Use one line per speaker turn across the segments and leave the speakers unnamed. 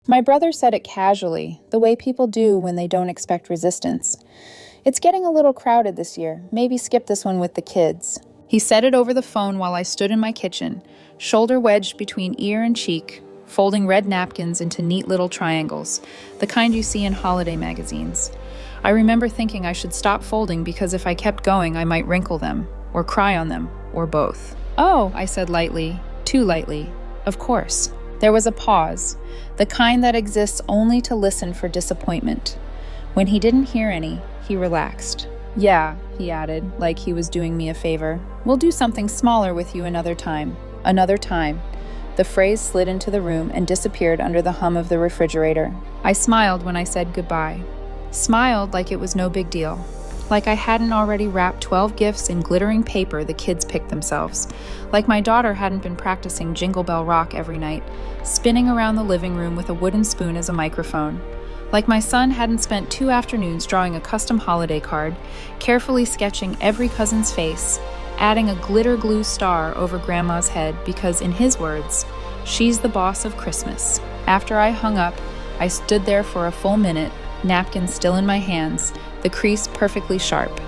My brother said it casually, the way people do when they don't expect resistance. It's getting a little crowded this year. Maybe skip this one with the kids. He said it over the phone while I stood in my kitchen, shoulder wedged between ear and cheek, folding red napkins into neat little triangles, the kind you see in holiday magazines. I remember thinking I should stop folding because if I kept going, I might wrinkle them, or cry on them, or both. "Oh," I said lightly, too lightly. "Of course." There was a pause, the kind that exists only to listen for disappointment. When he didn't hear any, he relaxed. "Yeah," he added, like he was doing me a favor. "We'll do something smaller with you another time." Another time. The phrase slid into the room and disappeared under the hum of the refrigerator. I smiled when I said goodbye. Smiled like it was no big deal. Like I hadn't already wrapped 12 gifts in glittering paper the kids picked themselves. Like my daughter hadn't been practicing Jingle Bell Rock every night, spinning around the living room with a wooden spoon as a microphone. Like my son hadn't spent 2 afternoons drawing a custom holiday card, carefully sketching every cousin's face, adding a glitter glue star over Grandma's head because, in his words, she's the boss of Christmas. After I hung up, I stood there for a full minute, napkin still in my hands, the crease perfectly sharp.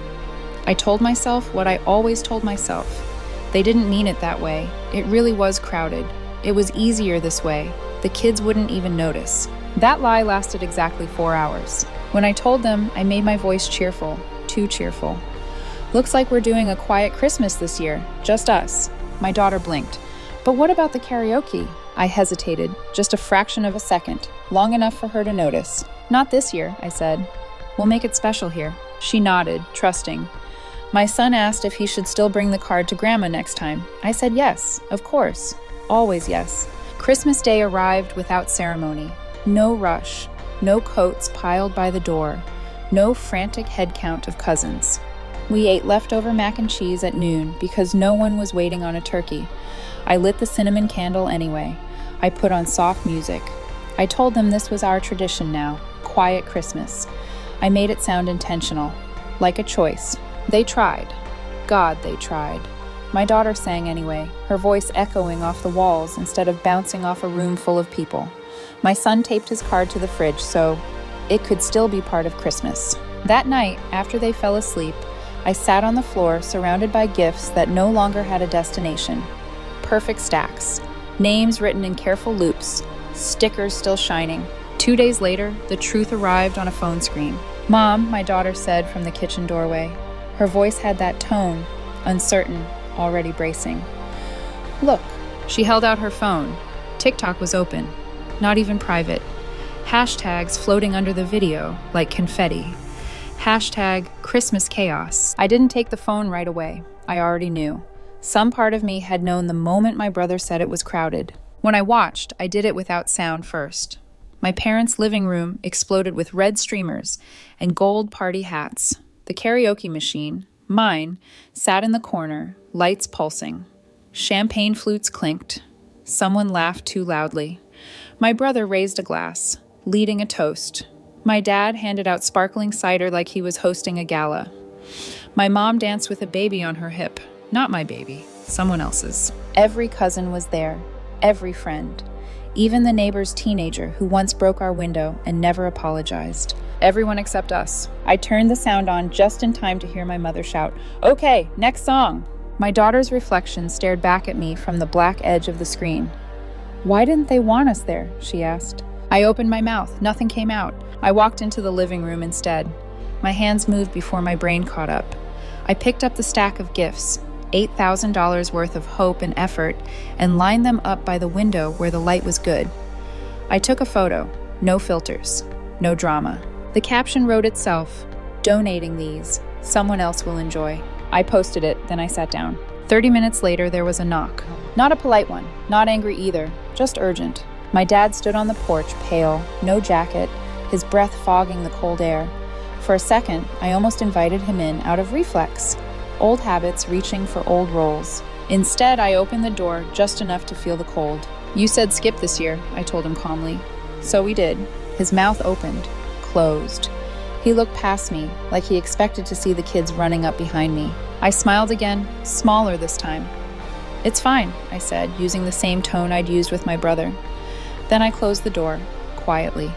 I told myself what I always told myself. They didn't mean it that way. It really was crowded. It was easier this way. The kids wouldn't even notice. That lie lasted exactly 4 hours. When I told them, I made my voice cheerful, too cheerful. "Looks like we're doing a quiet Christmas this year, just us." My daughter blinked. "But what about the karaoke?" I hesitated, just a fraction of a second, long enough for her to notice. "Not this year," I said. "We'll make it special here." She nodded, trusting. My son asked if he should still bring the card to Grandma next time. I said yes, of course, always yes. Christmas Day arrived without ceremony. No rush, no coats piled by the door, no frantic head count of cousins. We ate leftover mac and cheese at noon because no one was waiting on a turkey. I lit the cinnamon candle anyway. I put on soft music. I told them this was our tradition now, quiet Christmas. I made it sound intentional, like a choice. They tried. God, they tried. My daughter sang anyway, her voice echoing off the walls instead of bouncing off a room full of people. My son taped his card to the fridge so it could still be part of Christmas. That night, after they fell asleep, I sat on the floor surrounded by gifts that no longer had a destination. Perfect stacks, names written in careful loops, stickers still shining. 2 days later, the truth arrived on a phone screen. "Mom," my daughter said from the kitchen doorway. Her voice had that tone, uncertain, already bracing. "Look." She held out her phone. TikTok was open, not even private. Hashtags floating under the video, like confetti. Hashtag Christmas chaos. I didn't take the phone right away. I already knew. Some part of me had known the moment my brother said it was crowded. When I watched, I did it without sound first. My parents' living room exploded with red streamers and gold party hats. The karaoke machine, mine, sat in the corner, lights pulsing. Champagne flutes clinked. Someone laughed too loudly. My brother raised a glass, leading a toast. My dad handed out sparkling cider like he was hosting a gala. My mom danced with a baby on her hip. Not my baby, someone else's. Every cousin was there, every friend. Even the neighbor's teenager who once broke our window and never apologized. Everyone except us. I turned the sound on just in time to hear my mother shout, "Okay, next song." My daughter's reflection stared back at me from the black edge of the screen. "Why didn't they want us there?" she asked. I opened my mouth. Nothing came out. I walked into the living room instead. My hands moved before my brain caught up. I picked up the stack of gifts, $8,000 worth of hope and effort, and lined them up by the window where the light was good. I took a photo. No filters. No drama. The caption wrote itself, "Donating these. Someone else will enjoy." I posted it, then I sat down. 30 minutes later, there was a knock. Not a polite one, not angry either, just urgent. My dad stood on the porch, pale, no jacket, his breath fogging the cold air. For a second, I almost invited him in out of reflex. Old habits reaching for old roles. Instead, I opened the door just enough to feel the cold. "You said skip this year," I told him calmly. So we did. His mouth opened, closed. He looked past me, like he expected to see the kids running up behind me. I smiled again, smaller this time. "It's fine," I said, using the same tone I'd used with my brother. Then I closed the door, quietly,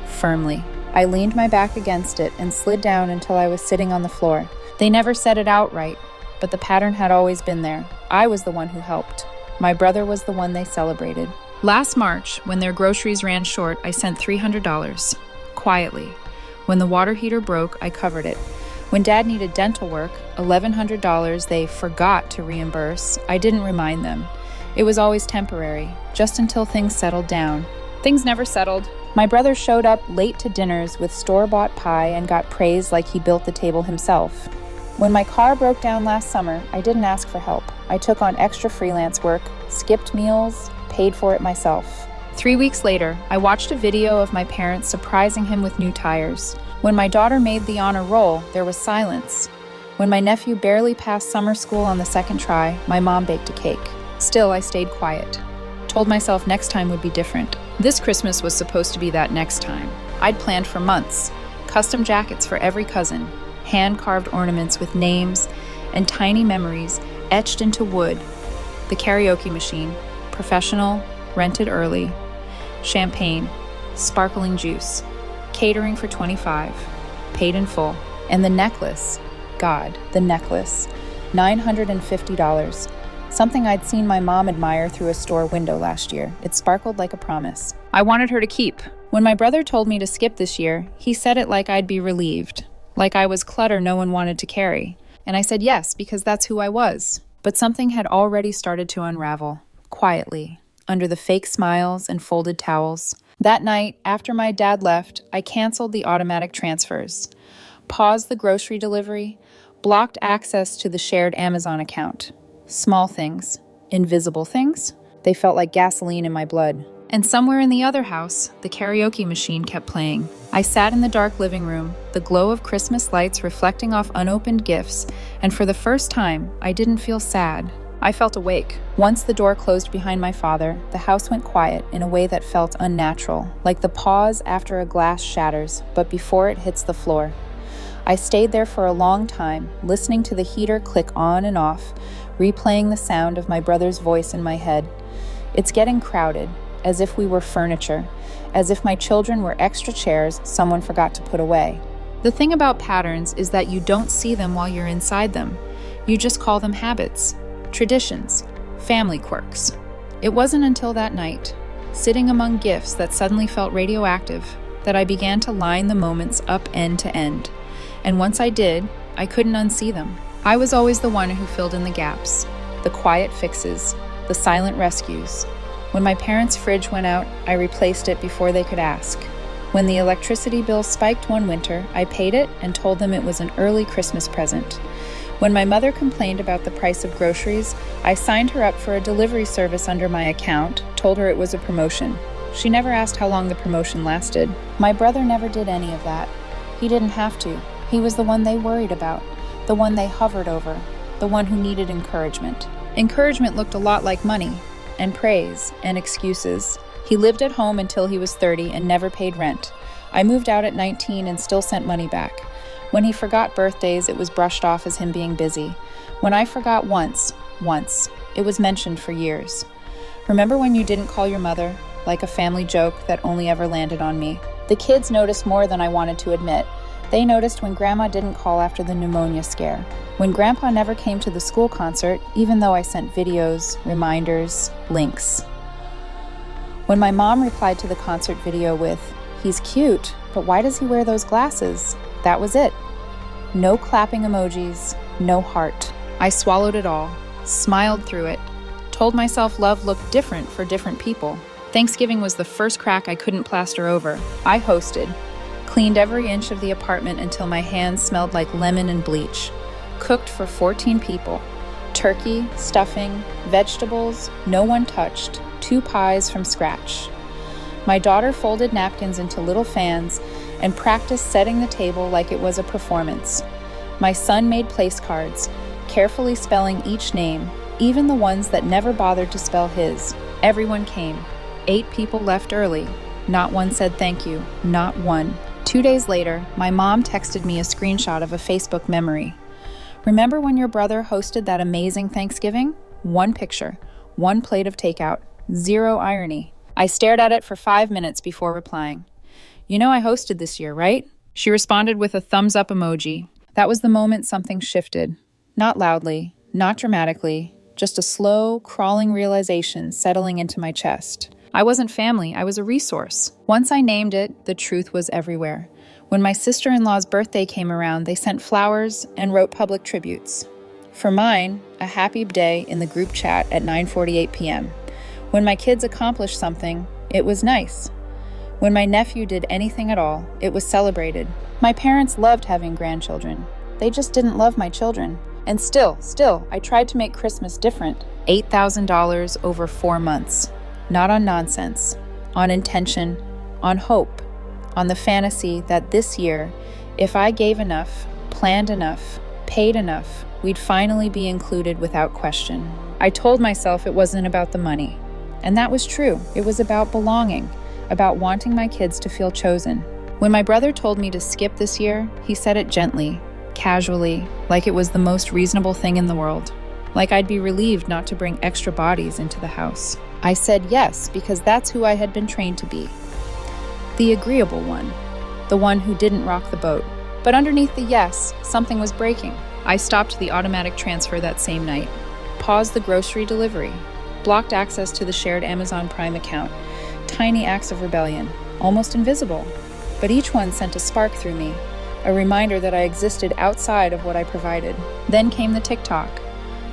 firmly. I leaned my back against it and slid down until I was sitting on the floor. They never said it outright, but the pattern had always been there. I was the one who helped. My brother was the one they celebrated. Last March, when their groceries ran short, I sent $300, quietly. When the water heater broke, I covered it. When Dad needed dental work, $1,100 they forgot to reimburse, I didn't remind them. It was always temporary, just until things settled down. Things never settled. My brother showed up late to dinners with store-bought pie and got praised like he built the table himself. When my car broke down last summer, I didn't ask for help. I took on extra freelance work, skipped meals, paid for it myself. 3 weeks later, I watched a video of my parents surprising him with new tires. When my daughter made the honor roll, there was silence. When my nephew barely passed summer school on the second try, my mom baked a cake. Still, I stayed quiet. Told myself next time would be different. This Christmas was supposed to be that next time. I'd planned for months. Custom jackets for every cousin, hand-carved ornaments with names, and tiny memories etched into wood. The karaoke machine, professional, rented early, champagne, sparkling juice, catering for 25, paid in full, and the necklace, God, the necklace, $950, something I'd seen my mom admire through a store window last year. It sparkled like a promise. I wanted her to keep. When my brother told me to skip this year, he said it like I'd be relieved, like I was clutter no one wanted to carry. And I said yes, because that's who I was. But something had already started to unravel, quietly, under the fake smiles and folded towels. That night, after my dad left, I canceled the automatic transfers, paused the grocery delivery, blocked access to the shared Amazon account. Small things, invisible things, they felt like gasoline in my blood. And somewhere in the other house, the karaoke machine kept playing. I sat in the dark living room, the glow of Christmas lights reflecting off unopened gifts, and for the first time, I didn't feel sad. I felt awake. Once the door closed behind my father, the house went quiet in a way that felt unnatural, like the pause after a glass shatters, but before it hits the floor. I stayed there for a long time, listening to the heater click on and off, replaying the sound of my brother's voice in my head. It's getting crowded, as if we were furniture, as if my children were extra chairs someone forgot to put away. The thing about patterns is that you don't see them while you're inside them. You just call them habits. Traditions, family quirks. It wasn't until that night, sitting among gifts that suddenly felt radioactive, that I began to line the moments up end to end. And once I did, I couldn't unsee them. I was always the one who filled in the gaps, the quiet fixes, the silent rescues. When my parents' fridge went out, I replaced it before they could ask. When the electricity bill spiked one winter, I paid it and told them it was an early Christmas present. When my mother complained about the price of groceries, I signed her up for a delivery service under my account, told her it was a promotion. She never asked how long the promotion lasted. My brother never did any of that. He didn't have to. He was the one they worried about, the one they hovered over, the one who needed encouragement. Encouragement looked a lot like money, and praise, and excuses. He lived at home until he was 30 and never paid rent. I moved out at 19 and still sent money back. When he forgot birthdays, it was brushed off as him being busy. When I forgot once, it was mentioned for years. Remember when you didn't call your mother? Like a family joke that only ever landed on me. The kids noticed more than I wanted to admit. They noticed when Grandma didn't call after the pneumonia scare. When Grandpa never came to the school concert, even though I sent videos, reminders, links. When my mom replied to the concert video with, "He's cute, but why does he wear those glasses?" That was it. No clapping emojis, no heart. I swallowed it all, smiled through it, told myself love looked different for different people. Thanksgiving was the first crack I couldn't plaster over. I hosted, cleaned every inch of the apartment until my hands smelled like lemon and bleach. Cooked for 14 people. Turkey, stuffing, vegetables, no one touched, 2 pies from scratch. My daughter folded napkins into little fans and practiced setting the table like it was a performance. My son made place cards, carefully spelling each name, even the ones that never bothered to spell his. Everyone came. 8 people left early. Not one said thank you, not one. 2 days later, my mom texted me a screenshot of a Facebook memory. Remember when your brother hosted that amazing Thanksgiving? 1 picture, 1 plate of takeout, 0 irony. I stared at it for 5 minutes before replying. You know I hosted this year, right? She responded with a thumbs up emoji. That was the moment something shifted. Not loudly, not dramatically, just a slow, crawling realization settling into my chest. I wasn't family, I was a resource. Once I named it, the truth was everywhere. When my sister-in-law's birthday came around, they sent flowers and wrote public tributes. For mine, a happy day in the group chat at 9:48 p.m. When my kids accomplished something, it was nice. When my nephew did anything at all, it was celebrated. My parents loved having grandchildren. They just didn't love my children. And still, I tried to make Christmas different. $8,000 over 4 months. Not on nonsense, on intention, on hope, on the fantasy that this year, if I gave enough, planned enough, paid enough, we'd finally be included without question. I told myself it wasn't about the money. And that was true. It was about belonging, about wanting my kids to feel chosen. When my brother told me to skip this year, he said it gently, casually, like it was the most reasonable thing in the world. Like I'd be relieved not to bring extra bodies into the house. I said yes, because that's who I had been trained to be. The agreeable one. The one who didn't rock the boat. But underneath the yes, something was breaking. I stopped the automatic transfer that same night. Paused the grocery delivery. Blocked access to the shared Amazon Prime account. Tiny acts of rebellion. Almost invisible. But each one sent a spark through me. A reminder that I existed outside of what I provided. Then came the TikTok.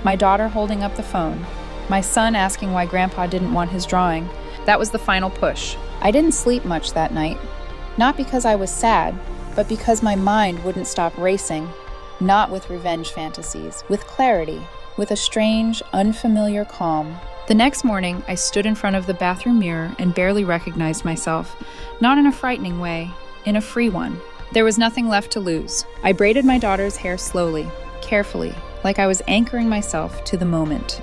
My daughter holding up the phone. My son asking why Grandpa didn't want his drawing. That was the final push. I didn't sleep much that night. Not because I was sad, but because my mind wouldn't stop racing. Not with revenge fantasies, with clarity, with a strange, unfamiliar calm. The next morning, I stood in front of the bathroom mirror and barely recognized myself. Not in a frightening way, in a free one. There was nothing left to lose. I braided my daughter's hair slowly, carefully, like I was anchoring myself to the moment.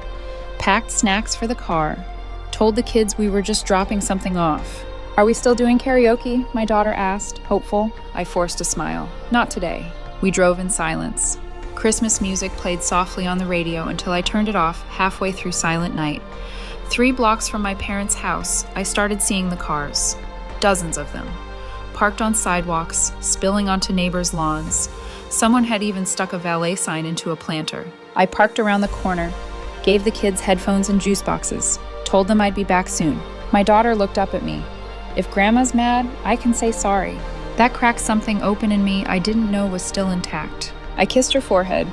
Packed snacks for the car, told the kids we were just dropping something off. Are we still doing karaoke? My daughter asked, hopeful. I forced a smile. Not today. We drove in silence. Christmas music played softly on the radio until I turned it off halfway through Silent Night. 3 blocks from my parents' house, I started seeing the cars. Dozens of them. Parked on sidewalks, spilling onto neighbors' lawns. Someone had even stuck a valet sign into a planter. I parked around the corner, gave the kids headphones and juice boxes, told them I'd be back soon. My daughter looked up at me. If Grandma's mad, I can say sorry. That cracked something open in me I didn't know was still intact. I kissed her forehead.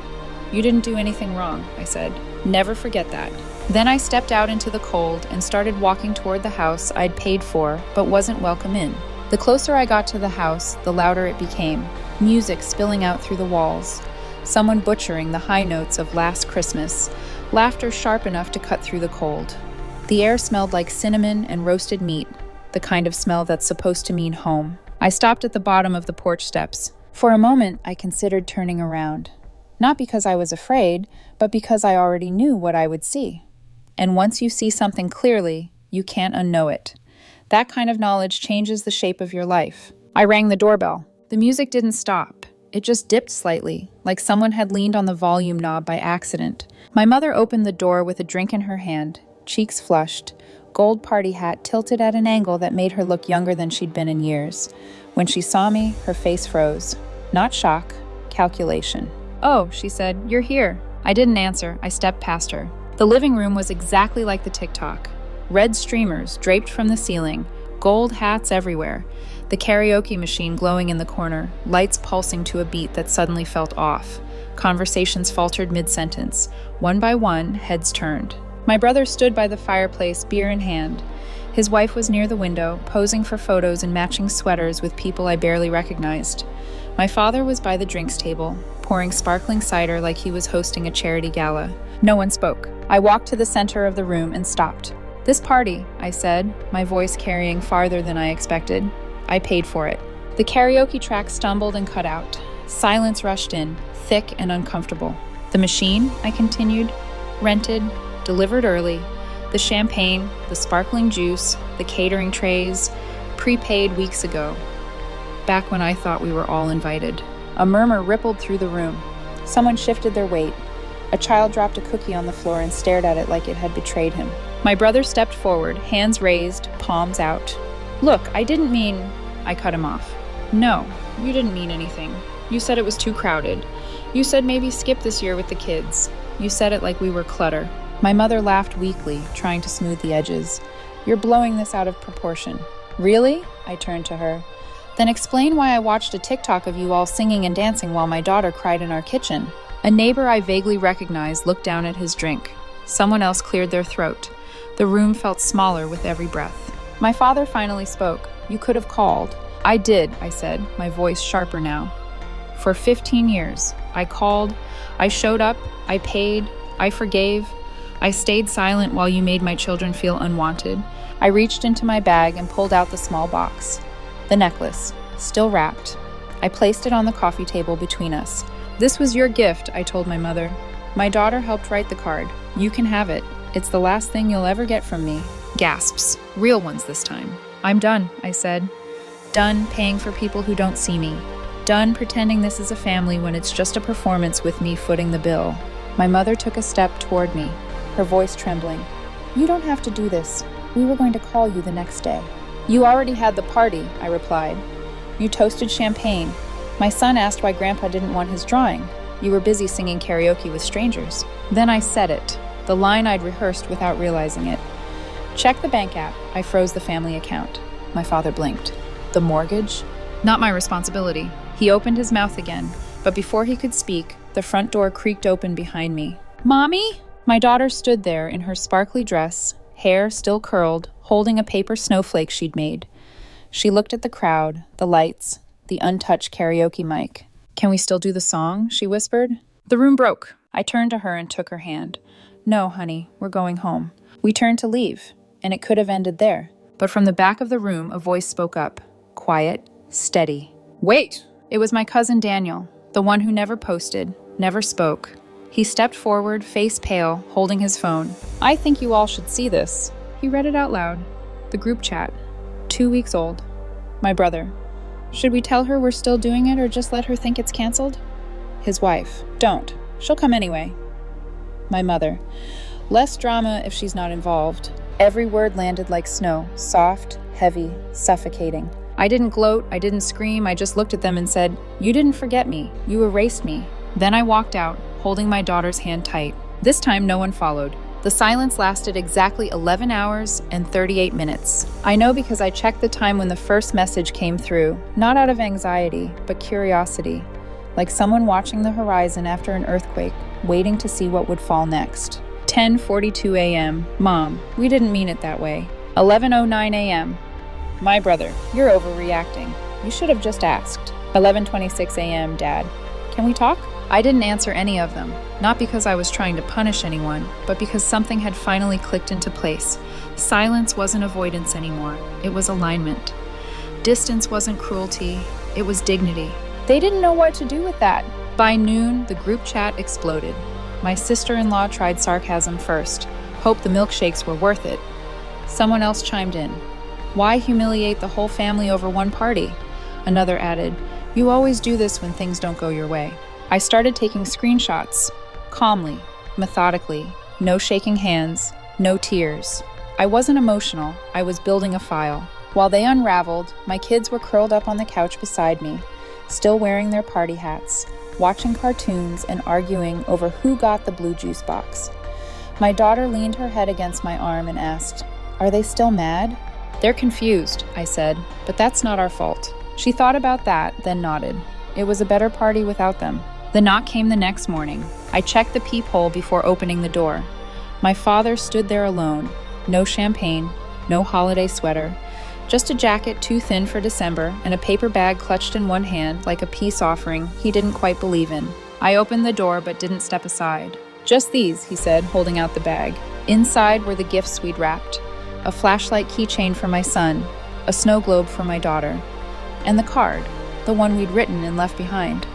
You didn't do anything wrong, I said. Never forget that. Then I stepped out into the cold and started walking toward the house I'd paid for but wasn't welcome in. The closer I got to the house, the louder it became. Music spilling out through the walls. Someone butchering the high notes of Last Christmas. Laughter sharp enough to cut through the cold. The air smelled like cinnamon and roasted meat, the kind of smell that's supposed to mean home. I stopped at the bottom of the porch steps. For a moment, I considered turning around. Not because I was afraid, but because I already knew what I would see. And once you see something clearly, you can't unknow it. That kind of knowledge changes the shape of your life. I rang the doorbell. The music didn't stop. It just dipped slightly, like someone had leaned on the volume knob by accident. My mother opened the door with a drink in her hand, cheeks flushed, gold party hat tilted at an angle that made her look younger than she'd been in years. When she saw me, her face froze. Not shock, calculation. "Oh," she said, "you're here." I didn't answer. I stepped past her. The living room was exactly like the TikTok. Red streamers draped from the ceiling, gold hats everywhere, the karaoke machine glowing in the corner, lights pulsing to a beat that suddenly felt off. Conversations faltered mid-sentence. One by one, heads turned. My brother stood by the fireplace, beer in hand. His wife was near the window, posing for photos in matching sweaters with people I barely recognized. My father was by the drinks table, pouring sparkling cider like he was hosting a charity gala. No one spoke. I walked to the center of the room and stopped. "This party," I said, my voice carrying farther than I expected. "I paid for it." The karaoke track stumbled and cut out. Silence rushed in, thick and uncomfortable. "The machine," I continued, "rented, delivered early. The champagne, the sparkling juice, the catering trays, prepaid weeks ago. Back when I thought we were all invited." A murmur rippled through the room. Someone shifted their weight. A child dropped a cookie on the floor and stared at it like it had betrayed him. My brother stepped forward, hands raised, palms out. Look, I didn't mean... I cut him off. No, you didn't mean anything. You said it was too crowded. You said maybe skip this year with the kids. You said it like we were clutter. My mother laughed weakly, trying to smooth the edges. You're blowing this out of proportion. Really? I turned to her. Then explain why I watched a TikTok of you all singing and dancing while my daughter cried in our kitchen. A neighbor I vaguely recognized looked down at his drink. Someone else cleared their throat. The room felt smaller with every breath. My father finally spoke. You could have called. I did, I said, my voice sharper now. For 15 years, I called, I showed up, I paid, I forgave. I stayed silent while you made my children feel unwanted. I reached into my bag and pulled out the small box. The necklace, still wrapped. I placed it on the coffee table between us. This was your gift, I told my mother. My daughter helped write the card. You can have it. It's the last thing you'll ever get from me. Gasps, real ones this time. I'm done, I said. Done paying for people who don't see me. Done pretending this is a family when it's just a performance with me footing the bill. My mother took a step toward me, her voice trembling. You don't have to do this. We were going to call you the next day. You already had the party, I replied. You toasted champagne. My son asked why Grandpa didn't want his drawing. You were busy singing karaoke with strangers. Then I said it, the line I'd rehearsed without realizing it. Check the bank app. I froze the family account. My father blinked. The mortgage? Not my responsibility. He opened his mouth again, but before he could speak, the front door creaked open behind me. Mommy? My daughter stood there in her sparkly dress, hair still curled, holding a paper snowflake she'd made. She looked at the crowd, the lights, the untouched karaoke mic. Can we still do the song? She whispered. The room broke. I turned to her and took her hand. No, honey, we're going home. We turned to leave, and it could have ended there. But from the back of the room, a voice spoke up. Quiet, steady. Wait! It was my cousin Daniel, the one who never posted, never spoke. He stepped forward, face pale, holding his phone. I think you all should see this. He read it out loud. The group chat. 2 weeks old. My brother. Should we tell her we're still doing it or just let her think it's canceled? His wife. Don't. She'll come anyway. My mother. Less drama if she's not involved. Every word landed like snow, soft, heavy, suffocating. I didn't gloat, I didn't scream, I just looked at them and said, You didn't forget me, you erased me. Then I walked out, holding my daughter's hand tight. This time no one followed. The silence lasted exactly 11 hours and 38 minutes. I know because I checked the time when the first message came through, not out of anxiety, but curiosity, like someone watching the horizon after an earthquake, waiting to see what would fall next. 10:42 a.m. Mom, we didn't mean it that way. 11:09 a.m. My brother, you're overreacting. You should have just asked. 11:26 a.m. Dad, can we talk? I didn't answer any of them, not because I was trying to punish anyone, but because something had finally clicked into place. Silence wasn't avoidance anymore. It was alignment. Distance wasn't cruelty. It was dignity. They didn't know what to do with that. By noon, the group chat exploded. My sister-in-law tried sarcasm first, hoped the milkshakes were worth it. Someone else chimed in. Why humiliate the whole family over one party? Another added, You always do this when things don't go your way. I started taking screenshots, calmly, methodically, no shaking hands, no tears. I wasn't emotional, I was building a file. While they unraveled, my kids were curled up on the couch beside me, still wearing their party hats, watching cartoons and arguing over who got the blue juice box. My daughter leaned her head against my arm and asked, Are they still mad? They're confused, I said, but that's not our fault. She thought about that, then nodded. It was a better party without them. The knock came the next morning. I checked the peephole before opening the door. My father stood there alone. No champagne, no holiday sweater, just a jacket too thin for December and a paper bag clutched in one hand like a peace offering he didn't quite believe in. I opened the door but didn't step aside. Just these, he said, holding out the bag. Inside were the gifts we'd wrapped. A flashlight keychain for my son, a snow globe for my daughter, and the card, the one we'd written and left behind,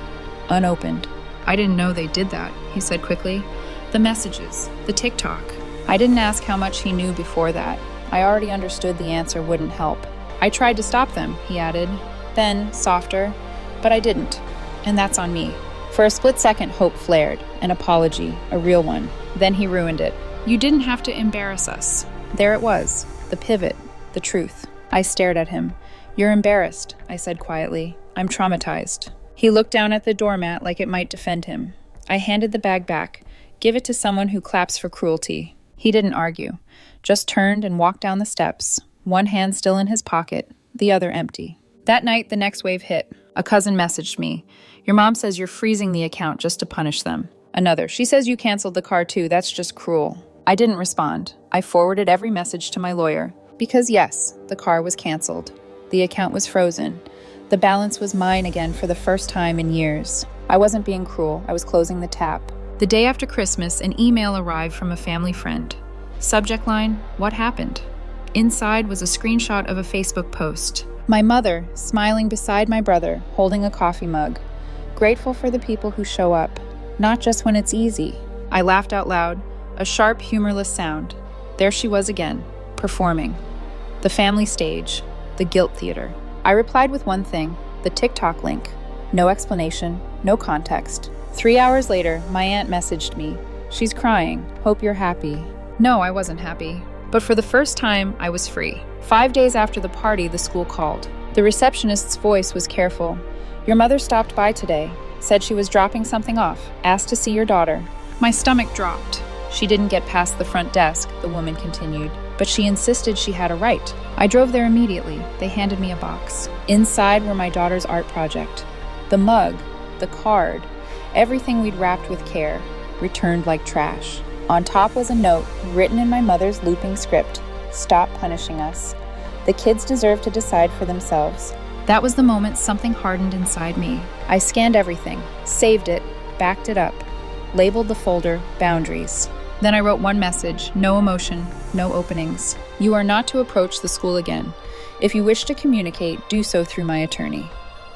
unopened. I didn't know they did that, he said quickly. The messages, the TikTok. I didn't ask how much he knew before that. I already understood the answer wouldn't help. I tried to stop them, he added. Then, softer, but I didn't. And that's on me. For a split second, hope flared. An apology, a real one. Then he ruined it. You didn't have to embarrass us. There it was, the pivot, the The truth. I stared at him. "You're embarrassed," I said quietly. "I'm traumatized." He looked down at the doormat like it might defend him. I handed the bag back. "Give it to someone who claps for cruelty." He didn't argue, just turned and walked down the steps, one hand still in his pocket, the other empty. That night, the next wave hit. A cousin messaged me. "Your mom says you're freezing the account just to punish them." Another, "She says you canceled the car too, that's just cruel." I didn't respond. I forwarded every message to my lawyer. Because yes, the car was canceled. The account was frozen. The balance was mine again for the first time in years. I wasn't being cruel, I was closing the tap. The day after Christmas, an email arrived from a family friend. Subject line, "What happened?" Inside was a screenshot of a Facebook post. My mother, smiling beside my brother, holding a coffee mug. Grateful for the people who show up, not just when it's easy. I laughed out loud, a sharp, humorless sound. There she was again, performing. The family stage, the guilt theater. I replied with one thing, the TikTok link. No explanation, no context. 3 hours later, my aunt messaged me. "She's crying. Hope you're happy." No, I wasn't happy. But for the first time, I was free. 5 days after the party, the school called. The receptionist's voice was careful. "Your mother stopped by today. Said she was dropping something off. Asked to see your daughter." My stomach dropped. "She didn't get past the front desk," the woman continued. "But she insisted she had a right." I drove there immediately. They handed me a box. Inside were my daughter's art project. The mug, the card, everything we'd wrapped with care, returned like trash. On top was a note written in my mother's looping script. "Stop punishing us. The kids deserve to decide for themselves." That was the moment something hardened inside me. I scanned everything, saved it, backed it up, labeled the folder Boundaries. Then I wrote one message, no emotion, no openings. "You are not to approach the school again. If you wish to communicate, do so through my attorney.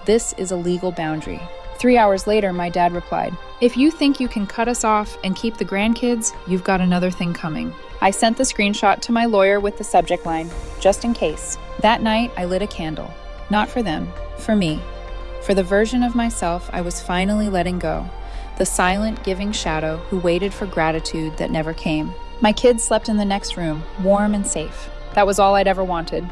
This is a legal boundary." 3 hours later, my dad replied, "If you think you can cut us off and keep the grandkids, you've got another thing coming." I sent the screenshot to my lawyer with the subject line, "Just in case." That night, I lit a candle. Not for them, for me. For the version of myself I was finally letting go. The silent, giving shadow who waited for gratitude that never came. My kids slept in the next room, warm and safe. That was all I'd ever wanted.